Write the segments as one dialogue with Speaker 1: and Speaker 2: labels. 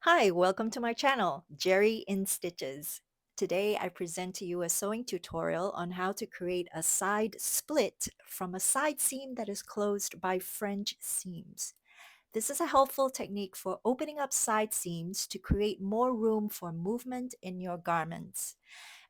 Speaker 1: Hi, welcome to my channel, Geri in Stitches. Today I present to you a sewing tutorial on how to create a side split from a side seam that is closed by French seams. This is a helpful technique for opening up side seams to create more room for movement in your garments.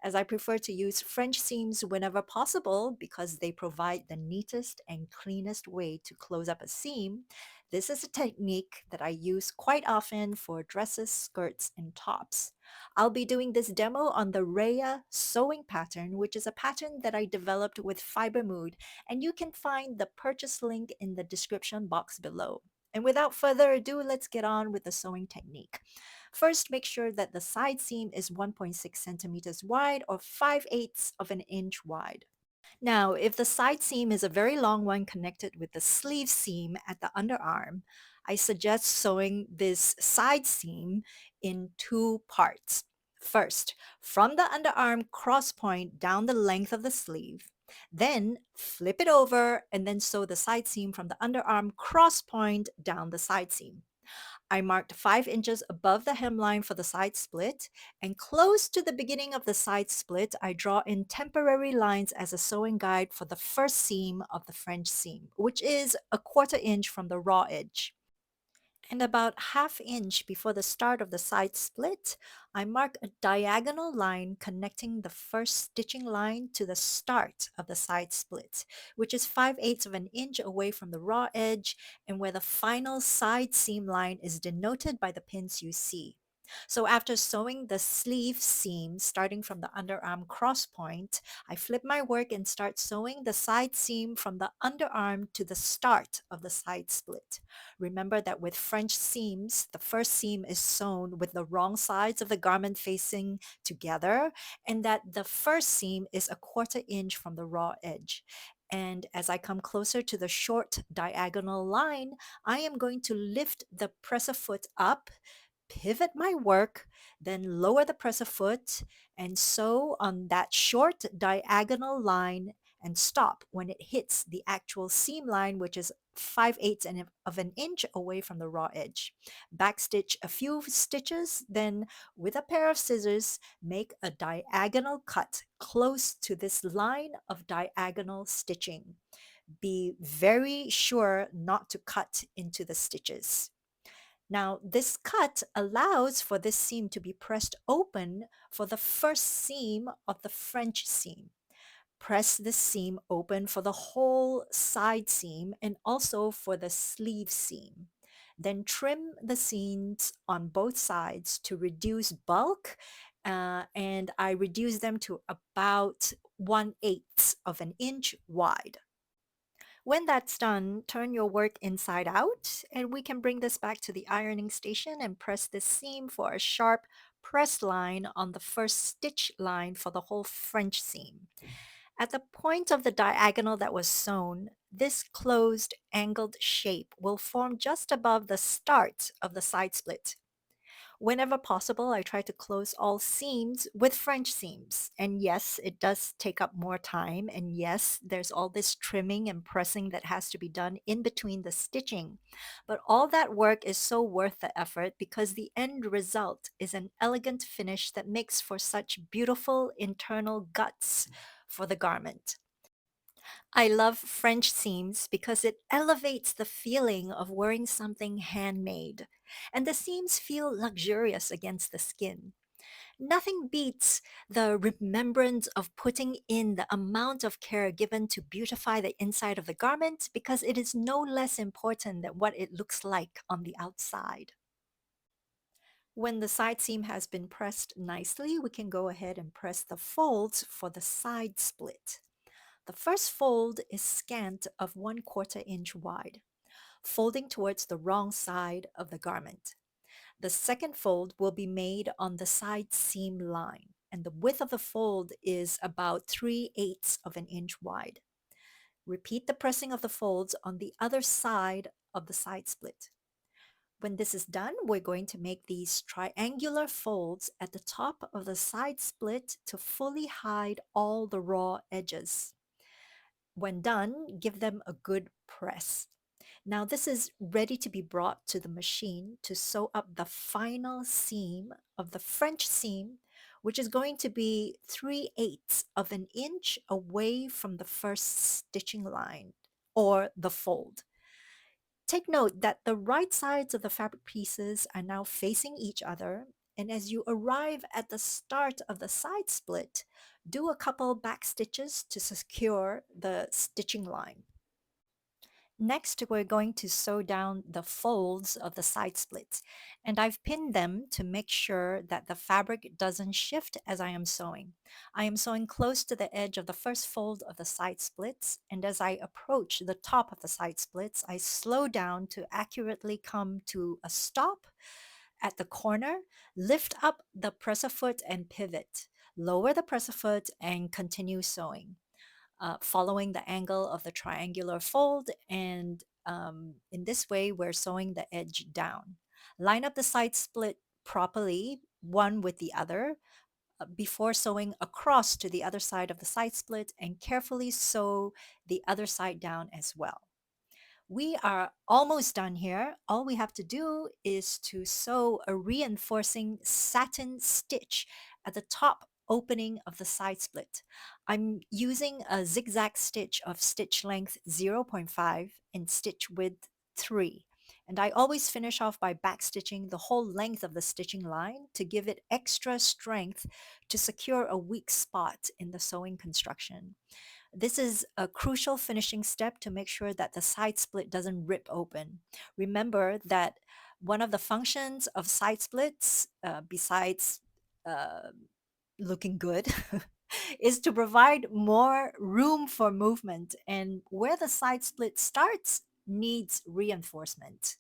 Speaker 1: As I prefer to use French seams whenever possible because they provide the neatest and cleanest way to close up a seam, this is a technique that I use quite often for dresses, skirts, and tops. I'll be doing this demo on the REYA sewing pattern, which is a pattern that I developed with Fiber Mood, and you can find the purchase link in the description box below. And without further ado, let's get on with the sewing technique. First, make sure that the side seam is 1.6 centimeters wide or 5/8 of an inch wide. Now, if the side seam is a very long one connected with the sleeve seam at the underarm, I suggest sewing this side seam in two parts. First, from the underarm cross point down the length of the sleeve, then flip it over and then sew the side seam from the underarm cross point down the side seam. I marked 5 inches above the hemline for the side split, and close to the beginning of the side split, I draw in temporary lines as a sewing guide for the first seam of the French seam, which is a 1/4 inch from the raw edge. And about 1/2 inch before the start of the side split, I mark a diagonal line connecting the first stitching line to the start of the side split, which is 5/8 of an inch away from the raw edge and where the final side seam line is denoted by the pins you see. So after sewing the sleeve seam starting from the underarm cross point, I flip my work and start sewing the side seam from the underarm to the start of the side split. Remember that with French seams, the first seam is sewn with the wrong sides of the garment facing together, and that the first seam is a 1/4 inch from the raw edge. And as I come closer to the short diagonal line, I am going to lift the presser foot up, pivot my work, then lower the presser foot and sew on that short diagonal line and stop when it hits the actual seam line, which is 5/8 of an inch away from the raw edge. Backstitch a few stitches, then with a pair of scissors, make a diagonal cut close to this line of diagonal stitching. Be very sure not to cut into the stitches. Now, this cut allows for this seam to be pressed open for the first seam of the French seam. Press the seam open for the whole side seam and also for the sleeve seam. Then trim the seams on both sides to reduce bulk, and I reduce them to about 1/8 of an inch wide. When that's done, turn your work inside out, and we can bring this back to the ironing station and press this seam for a sharp press line on the first stitch line for the whole French seam. At the point of the diagonal that was sewn, this closed angled shape will form just above the start of the side split. Whenever possible, I try to close all seams with French seams. And yes, it does take up more time. And yes, there's all this trimming and pressing that has to be done in between the stitching. But all that work is so worth the effort because the end result is an elegant finish that makes for such beautiful internal guts for the garment. I love French seams because it elevates the feeling of wearing something handmade, and the seams feel luxurious against the skin. Nothing beats the remembrance of putting in the amount of care given to beautify the inside of the garment because it is no less important than what it looks like on the outside. When the side seam has been pressed nicely, we can go ahead and press the folds for the side split. The first fold is scant of 1/4 inch wide, folding towards the wrong side of the garment. The second fold will be made on the side seam line, and the width of the fold is about 3/8 of an inch wide. Repeat the pressing of the folds on the other side of the side split. When this is done, we're going to make these triangular folds at the top of the side split to fully hide all the raw edges. When done, give them a good press. Now this is ready to be brought to the machine to sew up the final seam of the French seam, which is going to be 3/8 of an inch away from the first stitching line or the fold. Take note that the right sides of the fabric pieces are now facing each other, and as you arrive at the start of the side split, do a couple back stitches to secure the stitching line. Next, we're going to sew down the folds of the side splits, and I've pinned them to make sure that the fabric doesn't shift as I am sewing. I am sewing close to the edge of the first fold of the side splits, and as I approach the top of the side splits, I slow down to accurately come to a stop at the corner, lift up the presser foot and pivot, lower the presser foot and continue sewing, following the angle of the triangular fold, and in this way we're sewing the edge down. Line up the side split properly, one with the other, before sewing across to the other side of the side split, and carefully sew the other side down as well. We are almost done here. All we have to do is to sew a reinforcing satin stitch at the top opening of the side split. I'm using a zigzag stitch of stitch length zero point 0.5 and stitch width 3. And I always finish off by back stitching the whole length of the stitching line to give it extra strength to secure a weak spot in the sewing construction. This is a crucial finishing step to make sure that the side split doesn't rip open. Remember that one of the functions of side splits, besides uh, looking good, is to provide more room for movement, and where the side split starts needs reinforcement.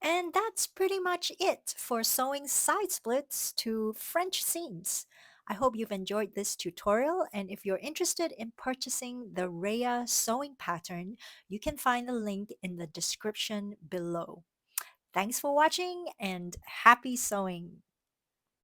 Speaker 1: And that's pretty much it for sewing side splits to French seams. I hope you've enjoyed this tutorial, and if you're interested in purchasing the REYA sewing pattern, you can find the link in the description below. Thanks for watching and happy sewing!